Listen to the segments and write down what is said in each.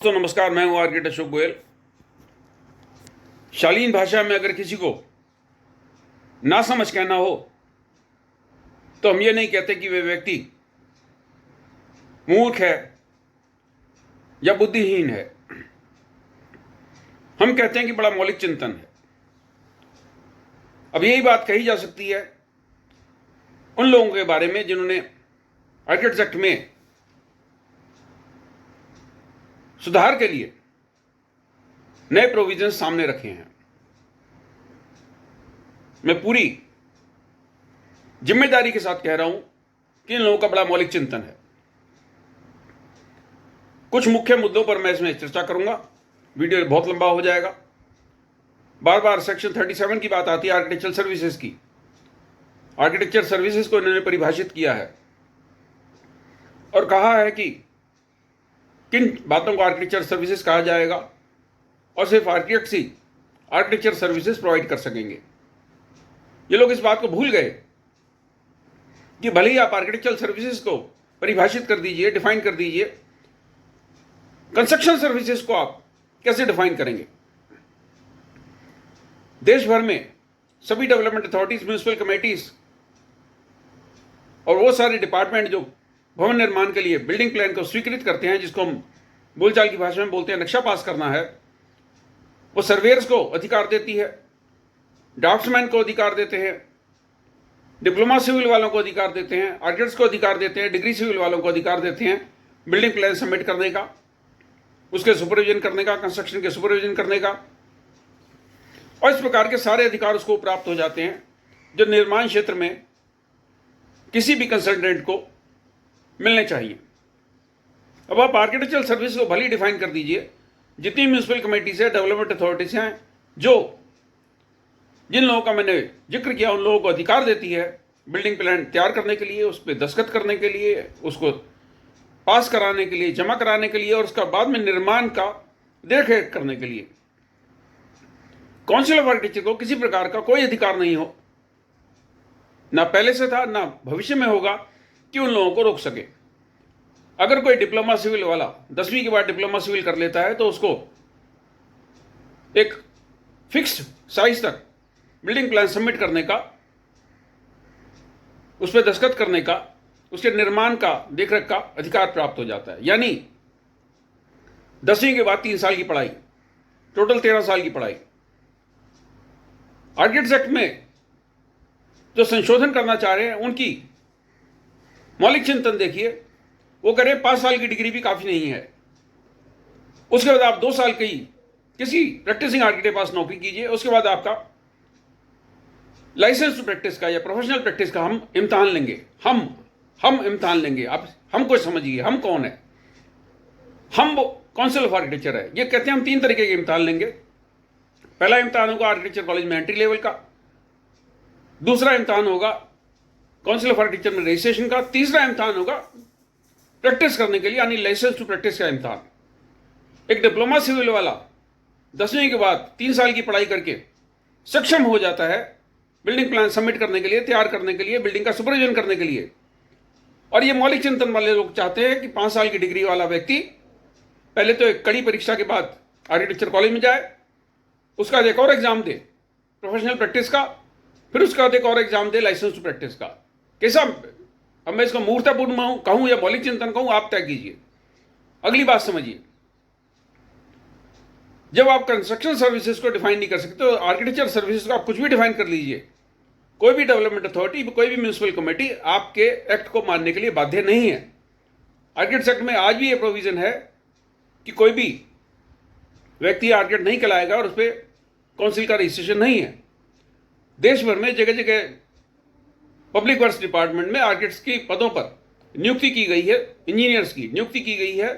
तो नमस्कार, मैं हूं आर्किटेक्ट अशोक गोयल। शालीन भाषा में अगर किसी को ना समझ कहना हो तो हम ये नहीं कहते कि वे व्यक्ति मूर्ख है या बुद्धिहीन है। हम कहते हैं कि बड़ा मौलिक चिंतन है। अब यही बात कही जा सकती है उन लोगों के बारे में जिन्होंने आर्किटेक्ट्स एक्ट में सुधार के लिए नए प्रोविजन सामने रखे हैं। मैं पूरी जिम्मेदारी के साथ कह रहा हूं कि इन लोगों का बड़ा मौलिक चिंतन है। कुछ मुख्य मुद्दों पर मैं इसमें चर्चा करूंगा। वीडियो बहुत लंबा हो जाएगा। बार बार सेक्शन 37 की बात आती है आर्किटेक्चरल सर्विसेज की। आर्किटेक्चर सर्विसेज को इन्होंने परिभाषित किया है और कहा है कि किन बातों को आर्किटेक्चर सर्विसेज कहा जाएगा और सिर्फ आर्किटेक्ट्स ही आर्किटेक्चर सर्विसेज प्रोवाइड कर सकेंगे। ये लोग इस बात को भूल गए कि भले ही आप आर्किटेक्चरल सर्विसेज को परिभाषित कर दीजिए, डिफाइन कर दीजिए, कंस्ट्रक्शन सर्विसेज को आप कैसे डिफाइन करेंगे? देश भर में सभी डेवलपमेंट अथॉरिटीज, म्यूनिसिपल कमेटीज और वो सारे डिपार्टमेंट जो भवन निर्माण के लिए बिल्डिंग प्लान को स्वीकृत करते हैं, जिसको हम बोलचाल की भाषा में बोलते हैं नक्शा पास करना है, वो सर्वेयर्स को अधिकार देती है, ड्राफ्ट्समैन को अधिकार देते हैं, डिप्लोमा सिविल वालों को अधिकार देते हैं, आर्किटेक्ट्स को अधिकार देते हैं, डिग्री सिविल वालों को अधिकार देते हैं बिल्डिंग प्लान सबमिट करने का, उसके सुपरविजन करने का, कंस्ट्रक्शन के सुपरविजन करने का। और इस प्रकार के सारे अधिकार उसको प्राप्त हो जाते हैं जो निर्माण क्षेत्र में किसी भी कंसल्टेंट को मिलने चाहिए। अब आप आर्किटेक्चरल सर्विस को भले डिफाइन कर दीजिए, जितनी म्यूनिसिपल कमेटीज है, डेवलपमेंट अथॉरिटीज हैं, जो जिन लोगों का मैंने जिक्र किया उन लोगों को अधिकार देती है बिल्डिंग प्लान तैयार करने के लिए, उस पर दस्तखत करने के लिए, उसको पास कराने के लिए, जमा कराने के लिए और उसका बाद में निर्माण का देखरेख करने के लिए काउंसिल ऑफ आर्किटेक्चर को किसी प्रकार का कोई अधिकार नहीं हो, ना पहले से था ना भविष्य में होगा, कि उन लोगों को रोक सके। अगर कोई डिप्लोमा सिविल वाला 10वीं के बाद डिप्लोमा सिविल कर लेता है तो उसको एक फिक्स्ड साइज तक बिल्डिंग प्लान सबमिट करने का, उस पर दस्तखत करने का, उसके निर्माण का देखरेख का अधिकार प्राप्त हो जाता है। यानी 10वीं के बाद 3 साल की पढ़ाई, टोटल 13 साल की पढ़ाई। आर्किटेक्ट्स एक्ट में जो संशोधन करना चाह रहे हैं उनकी मौलिक चिंतन देखिए। वो करें 5 साल की डिग्री भी काफी नहीं है, उसके बाद आप 2 साल की किसी प्रैक्टिसिंग आर्किटेक्ट के पास नौकरी कीजिए, उसके बाद आपका लाइसेंस टू प्रैक्टिस का या प्रोफेशनल प्रैक्टिस का हम इम्तहान लेंगे। हम इम्तहान लेंगे। आप हमको समझिए, हम कौन है? हम काउंसिल ऑफ आर्किटेक्चर है। ये कहते हैं हम 3 तरीके के इम्तहान लेंगे। पहला इम्तहान होगा आर्किटेक्चर कॉलेज में एंट्री लेवल का, दूसरा इम्तहान होगा काउंसिल ऑफ आर्किटेक्चर में रजिस्ट्रेशन का, तीसरा इम्तहान होगा प्रैक्टिस करने के लिए यानी लाइसेंस टू प्रैक्टिस का इम्तहान। एक डिप्लोमा सिविल वाला 10वीं के बाद 3 साल की पढ़ाई करके सक्षम हो जाता है बिल्डिंग प्लान सबमिट करने के लिए, तैयार करने के लिए, बिल्डिंग का सुपरविजन करने के लिए। और ये मौलिक चिंतन वाले लोग चाहते हैं कि 5 साल की डिग्री वाला व्यक्ति पहले तो एक कड़ी परीक्षा के बाद आर्किटेक्चर कॉलेज में जाए, उसका एक और एग्जाम दे प्रोफेशनल प्रैक्टिस का, फिर उसका एक और एग्जाम दे लाइसेंस टू प्रैक्टिस का। कैसा, अब मैं इसको मूर्खतापूर्ण कहूं या मौलिक चिंतन कहूं, आप तय कीजिए। अगली बात समझिए, जब आप कंस्ट्रक्शन सर्विसेज को डिफाइन नहीं कर सकते तो आर्किटेक्चर सर्विसेज को आप कुछ भी डिफाइन कर लीजिए। कोई भी डेवलपमेंट अथॉरिटी, कोई भी म्यूनिसिपल कमेटी आपके एक्ट को मानने के लिए बाध्य नहीं है। आर्किटेक्ट एक्ट में आज भी ये प्रोविजन है कि कोई भी व्यक्ति आर्किटेक्ट नहीं कहलाएगा और उस पर काउंसिल का रजिस्ट्रेशन नहीं है। देश भर में जगह जगह पब्लिक वर्क्स डिपार्टमेंट में आर्किटेक्ट्स की पदों पर नियुक्ति की गई है, इंजीनियर्स की नियुक्ति की गई है,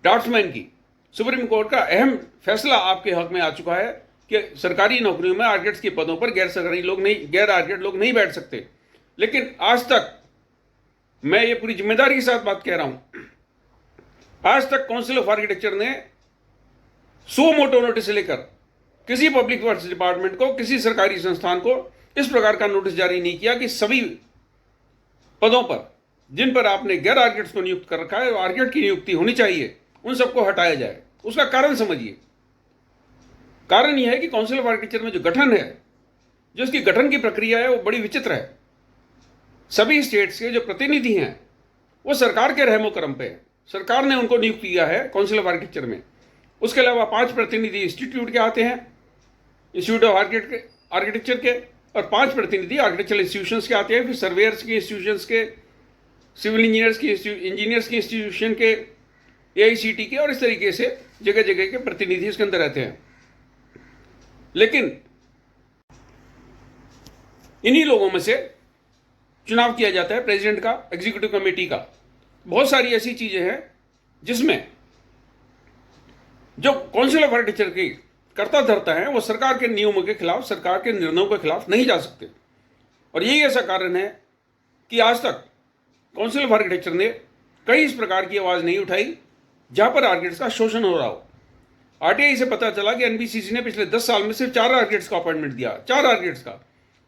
ड्राफ्ट्समैन की। सुप्रीम कोर्ट का अहम फैसला आपके हक में आ चुका है कि सरकारी नौकरियों में आर्किटेक्ट्स के पदों पर गैर आर्किटेक्ट लोग नहीं बैठ सकते। लेकिन आज तक, मैं ये पूरी जिम्मेदारी के साथ बात कह रहा हूं, आज तक काउंसिल ऑफ आर्किटेक्चर ने सो मोटो नोटिस लेकर किसी पब्लिक वर्क्स डिपार्टमेंट को, किसी सरकारी संस्थान को इस प्रकार का नोटिस जारी नहीं किया कि सभी पदों पर जिन पर आपने गैर आर्किटेक्ट्स को नियुक्त कर रखा है, आर्किटेक्ट की नियुक्ति होनी चाहिए, उन सबको हटाया जाए। उसका कारण समझिए। कारण यह है कि काउंसिल ऑफ आर्किटेक्चर में जो गठन है, जो इसकी गठन की प्रक्रिया है, वो बड़ी विचित्र है। सभी स्टेट्स के जो प्रतिनिधि हैं वो सरकार के रहमो करम पे है, सरकार ने उनको नियुक्त किया है काउंसिल ऑफ आर्किटेक्चर में। उसके अलावा 5 प्रतिनिधि इंस्टीट्यूट के आते हैं, इंस्टीट्यूट ऑफ आर्किटेक्चर के, और 5 प्रतिनिधि आर्किटेक्चरल इंस्टीट्यूशंस के आते हैं, फिर सर्वेयर्स के इंस्टीट्यूशंस के, सिविल इंजीनियर्स के इंस्टीट्यूशन के, AICT के, और इस तरीके से जगह जगह के प्रतिनिधि इसके अंदर रहते हैं। लेकिन इन्हीं लोगों में से चुनाव किया जाता है प्रेसिडेंट का, एग्जीक्यूटिव कमेटी का। बहुत सारी ऐसी चीजें हैं जिसमें जो काउंसिल ऑफ आर्किटेक्चर की कर्ता धर्ता है वो सरकार के नियमों के खिलाफ, सरकार के निर्णयों के खिलाफ नहीं जा सकते। और यही ऐसा कारण है कि आज तक काउंसिल ऑफ आर्किटेक्चर ने कई इस प्रकार की आवाज नहीं उठाई जहां पर आर्किटेक्ट्स का शोषण हो रहा हो। RTI से पता चला कि NBCC ने पिछले 10 साल में सिर्फ 4 आर्किटेक्ट्स का अपॉइंटमेंट दिया, 4 आर्किटेक्ट्स का,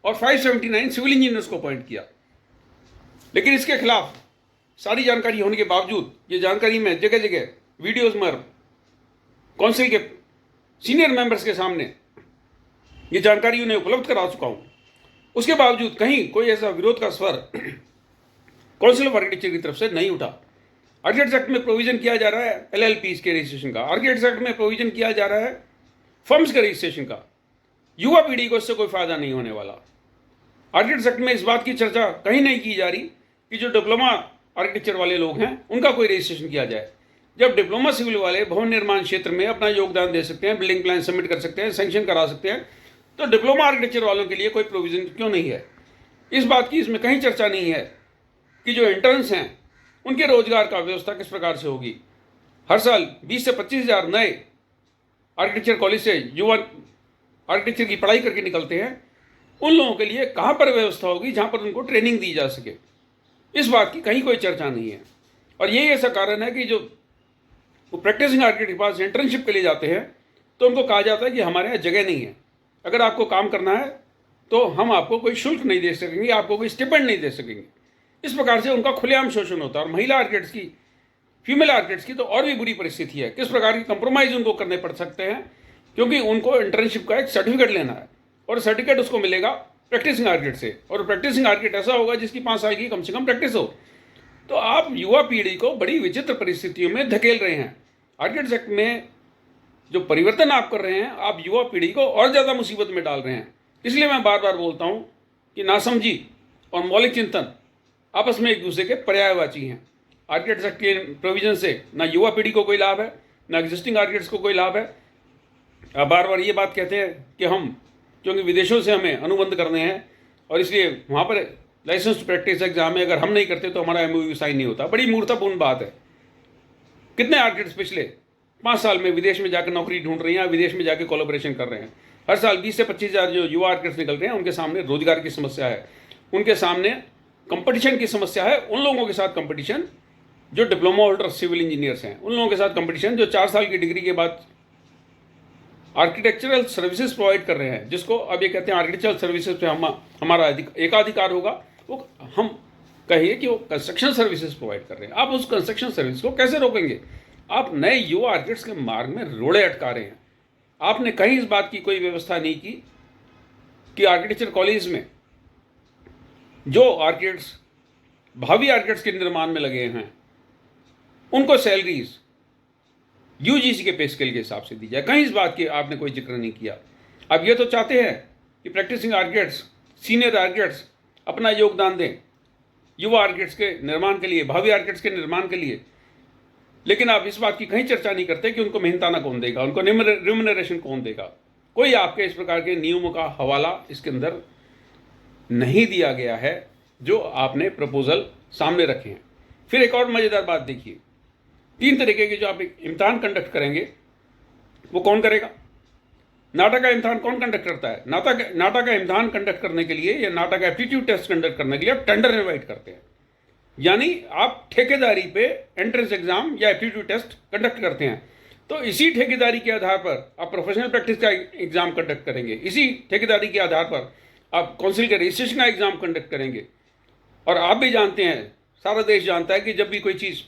और 579 सिविल इंजीनियर्स को अपॉइंट किया। लेकिन इसके खिलाफ सारी जानकारी होने के बावजूद, ये जानकारी मैं जगह जगह वीडियोज में काउंसिल के सीनियर मेंबर्स के सामने ये जानकारी उन्हें उपलब्ध करा चुका हूं, उसके बावजूद कहीं कोई ऐसा विरोध का स्वर काउंसिल ऑफ आर्किटेक्चर की तरफ से नहीं उठा। आर्किटेक्ट्स एक्ट में प्रोविजन किया जा रहा है LLPs के रजिस्ट्रेशन का, आर्किटेक्ट्स एक्ट में प्रोविजन किया जा रहा है फर्म्स के रजिस्ट्रेशन का। युवा पीढ़ी को इससे कोई फायदा नहीं होने वाला। आर्किटेक्ट्स एक्ट में इस बात की चर्चा कहीं नहीं की जा रही कि जो डिप्लोमा आर्किटेक्चर वाले लोग हैं उनका कोई रजिस्ट्रेशन किया जाए। जब डिप्लोमा सिविल वाले भवन निर्माण क्षेत्र में अपना योगदान दे सकते हैं, बिल्डिंग प्लान सबमिट कर सकते हैं, सैंक्शन करा सकते हैं, तो डिप्लोमा आर्किटेक्चर वालों के लिए कोई प्रोविजन क्यों नहीं है? इस बात की इसमें कहीं चर्चा नहीं है कि जो इंटर्न्स हैं उनके रोजगार का व्यवस्था किस प्रकार से होगी। हर साल 20 से 25 हज़ार नए आर्किटेक्चर कॉलेज से युवा आर्किटेक्चर की पढ़ाई करके निकलते हैं। उन लोगों के लिए कहाँ पर व्यवस्था होगी जहाँ पर उनको ट्रेनिंग दी जा सके? इस बात की कहीं कोई चर्चा नहीं है। और यही ऐसा कारण है कि जो प्रैक्टिसिंग आर्किटेक्ट के पास इंटर्नशिप के लिए जाते हैं तो उनको कहा जाता है कि हमारे यहाँ जगह नहीं है, अगर आपको काम करना है तो हम आपको कोई शुल्क नहीं दे सकेंगे, आपको कोई स्टिपेंड नहीं दे सकेंगे। इस प्रकार से उनका खुलेआम शोषण होता है। और महिला आर्किटेक्ट्स की, फीमेल आर्किटेक्ट्स की तो और भी बुरी परिस्थिति है। किस प्रकार की कंप्रोमाइज़ उनको करने पड़ सकते हैं, क्योंकि उनको इंटर्नशिप का एक सर्टिफिकेट लेना है और सर्टिफिकेट उसको मिलेगा प्रैक्टिसिंग आर्किटेक्ट से, और प्रैक्टिसिंग आर्किटेक्ट ऐसा होगा जिसकी 5 साल की कम से कम प्रैक्टिस हो। तो आप युवा पीढ़ी को बड़ी विचित्र परिस्थितियों में धकेल रहे हैं। आर्किटेक्ट्स एक्ट में जो परिवर्तन आप कर रहे हैं, आप युवा पीढ़ी को और ज़्यादा मुसीबत में डाल रहे हैं। इसलिए मैं बार बार बोलता हूँ कि नासमझी और मौलिक चिंतन आपस में एक दूसरे के पर्यायवाची हैं। आर्किटेक्ट्स एक्ट के प्रोविजन से ना युवा पीढ़ी को कोई लाभ है, ना एग्जिस्टिंग आर्किटेक्ट्स को कोई लाभ है। आप बार बार ये बात कहते हैं कि हम, क्योंकि विदेशों से हमें अनुबंध करने हैं और इसलिए वहाँ पर लाइसेंस टू प्रैक्टिस एग्जाम है, अगर हम नहीं करते तो हमारा MOU साइन नहीं होता। बड़ी मूर्खतापूर्ण बात है। कितने आर्किटेक्ट्स पिछले 5 साल में विदेश में जाकर नौकरी ढूंढ रही हैं, विदेश में जाकर कोलैबोरेशन कर रहे हैं। हर साल 20 से 25 हज़ार जो युवा आर्किटेक्ट्स निकल रहे हैं, उनके सामने रोजगार की समस्या है, उनके सामने कंपटीशन की समस्या है। उन लोगों के साथ कंपटीशन जो डिप्लोमा होल्डर सिविल इंजीनियर्स हैं, उन लोगों के साथ कंपटीशन जो 4 साल की डिग्री के बाद आर्किटेक्चरल सर्विसेज प्रोवाइड कर रहे हैं, जिसको अब ये कहते हैं आर्किटेक्चरल सर्विसेज पे हमारा एकाधिकार होगा। वो हम कहिए कि वो कंस्ट्रक्शन सर्विसेज प्रोवाइड कर रहे हैं। आप उस कंस्ट्रक्शन सर्विस को कैसे रोकेंगे? आप नए युवा आर्किटेक्ट्स के मार्ग में रोड़े अटका रहे हैं। आपने कहीं इस बात की कोई व्यवस्था नहीं की कि आर्किटेक्चर कॉलेज में जो आर्किटेक्ट्स भावी आर्किटेक्ट्स के निर्माण में लगे हैं उनको सैलरीज UGC के पे स्केल के हिसाब से दी जाए। कहीं इस बात की आपने कोई जिक्र नहीं किया। आप ये तो चाहते हैं कि प्रैक्टिसिंग आर्किटेक्ट्स, सीनियर आर्किटेक्ट्स अपना योगदान दें युवा आर्किटेक्ट्स के निर्माण के लिए, भावी आर्किटेक्ट्स के निर्माण के लिए, लेकिन आप इस बात की कहीं चर्चा नहीं करते कि उनको मेहनताना कौन देगा, उनको रिम्यूनरेशन कौन देगा। कोई आपके इस प्रकार के नियमों का हवाला इसके अंदर नहीं दिया गया है जो आपने प्रपोजल सामने रखे हैं। फिर एक और मज़ेदार बात देखिए, 3 तरीके के जो आप एक इम्तहान कंडक्ट करेंगे वो कौन करेगा? नाटा का इम्तहान कौन कंडक्ट करता है? नाटा का इम्तहान कंडक्ट करने के लिए या नाटा का एप्टीट्यूड टेस्ट कंडक्ट करने के लिए आप टेंडर इनवाइट करते हैं, यानी आप ठेकेदारी पे एंट्रेंस एग्जाम या एप्टीट्यूड टेस्ट कंडक्ट करते हैं। तो इसी ठेकेदारी के आधार पर आप प्रोफेशनल प्रैक्टिस का एग्जाम कंडक्ट करेंगे, इसी ठेकेदारी के आधार पर आप काउंसिल के रजिस्ट्रेशन का एग्जाम कंडक्ट करेंगे। और आप भी जानते हैं, सारा देश जानता है कि जब भी कोई चीज़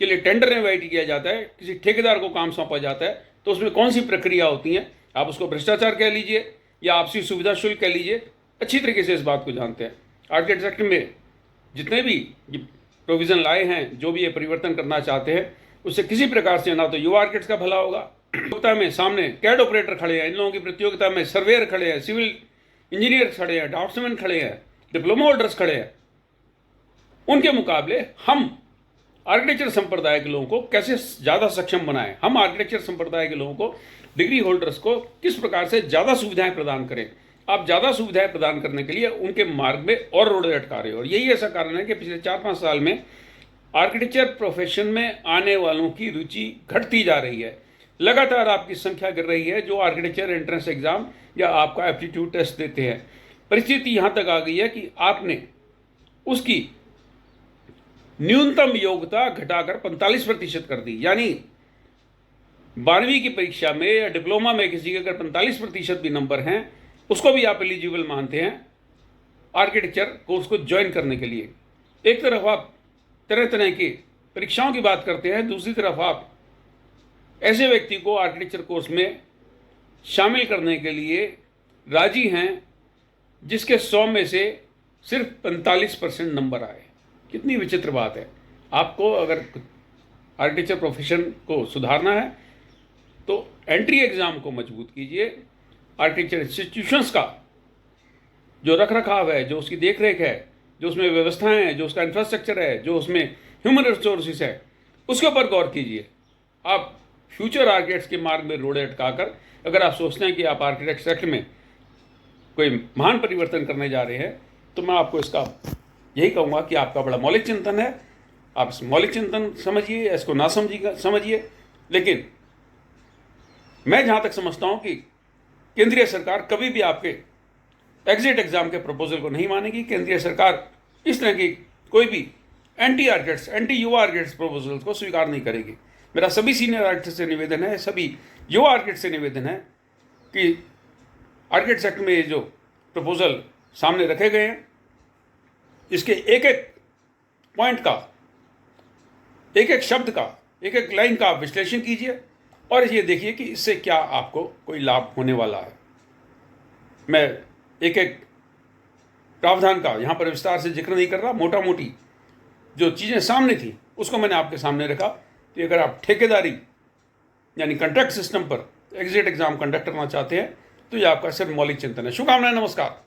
के लिए टेंडर इन्वाइट किया जाता है, किसी ठेकेदार को काम सौंपा जाता है, तो उसमें कौन सी प्रक्रिया होती है, आप उसको भ्रष्टाचार कह लीजिए या आपसी सुविधा शुल्क कह लीजिए, अच्छी तरीके से इस बात को जानते हैं। आर्किटेक्ट एक्ट में जितने भी प्रोविज़न लाए हैं, जो भी ये परिवर्तन करना चाहते हैं, उससे किसी प्रकार से ना तो युवा आर्किटेक्ट्स का भला होगा। प्रतियोगिता में सामने कैड ऑपरेटर खड़े हैं, इन लोगों की प्रतियोगिता में सर्वेयर खड़े हैं, सिविल इंजीनियर खड़े हैं, ड्राफ्ट्समैन खड़े हैं, डिप्लोमा होल्डर्स खड़े हैं। उनके मुकाबले हम आर्किटेक्चर संप्रदाय के लोगों को कैसे ज़्यादा सक्षम बनाएं, हम आर्किटेक्चर संप्रदाय के लोगों को, डिग्री होल्डर्स को किस प्रकार से ज़्यादा सुविधाएं प्रदान करें। आप ज़्यादा सुविधाएं प्रदान करने के लिए उनके मार्ग में और रोड़े अटका रहे हो, और यही ऐसा कारण है कि पिछले 4-5 साल में आर्किटेक्चर प्रोफेशन में आने वालों की रुचि घटती जा रही है। लगातार आपकी संख्या गिर रही है जो आर्किटेक्चर एंट्रेंस एग्जाम या आपका एप्टीट्यूड टेस्ट देते हैं। परिस्थिति यहाँ तक आ गई है कि आपने उसकी न्यूनतम योग्यता घटाकर 45% कर दी, यानी 12वीं की परीक्षा में या डिप्लोमा में किसी के अगर 45% भी नंबर हैं, उसको भी आप एलिजिबल मानते हैं आर्किटेक्चर कोर्स को ज्वाइन करने के लिए। एक तरफ आप तरह तरह की परीक्षाओं की बात करते हैं, दूसरी तरफ आप ऐसे व्यक्ति को आर्किटेक्चर कोर्स में शामिल करने के लिए राजी हैं जिसके 100 में से सिर्फ 45% नंबर आए। कितनी विचित्र बात है। आपको अगर आर्किटेक्चर प्रोफेशन को सुधारना है तो एंट्री एग्ज़ाम को मजबूत कीजिए। आर्किटेक्चर इंस्टीट्यूशंस का जो रख रखाव है, जो उसकी देख रेख है, जो उसमें व्यवस्थाएं हैं, जो उसका इंफ्रास्ट्रक्चर है, जो उसमें ह्यूमन रिसोर्सेज है, उसके ऊपर गौर कीजिए। आप फ्यूचर आर्किटेक्ट्स के मार्ग में रोड़े अटकाकर अगर आप सोचते हैं कि आप आर्किटेक्ट एक्ट में कोई महान परिवर्तन करने जा रहे हैं, तो मैं आपको इसका यही कहूँगा कि आपका बड़ा मौलिक चिंतन है। आप इस मौलिक चिंतन समझिए, इसको ना समझिए, लेकिन मैं जहाँ तक समझता हूँ कि केंद्रीय सरकार कभी भी आपके एग्जिट एग्जाम के प्रपोजल को नहीं मानेगी। केंद्रीय सरकार इस तरह की कोई भी एंटी आर्किटेक्ट्स, एंटी युवा आर्किटेक्ट्स प्रपोजल्स को स्वीकार नहीं करेगी। मेरा सभी सीनियर आर्किटेक्ट से निवेदन है, सभी युवा आर्किटेक्ट से निवेदन है कि आर्किटेक्ट एक्ट में ये जो प्रपोजल सामने रखे गए हैं, इसके एक एक पॉइंट का, एक एक शब्द का, एक एक लाइन का आप विश्लेषण कीजिए और ये देखिए कि इससे क्या आपको कोई लाभ होने वाला है। मैं एक एक प्रावधान का यहाँ पर विस्तार से जिक्र नहीं कर रहा, मोटा मोटी जो चीज़ें सामने थी उसको मैंने आपके सामने रखा। तो अगर आप ठेकेदारी यानी कॉन्ट्रैक्ट सिस्टम पर एग्जिट एग्जाम कंडक्ट करना चाहते हैं तो ये आपका सिर्फ मौलिक चिंतन है। शुभकामनाएं, नमस्कार।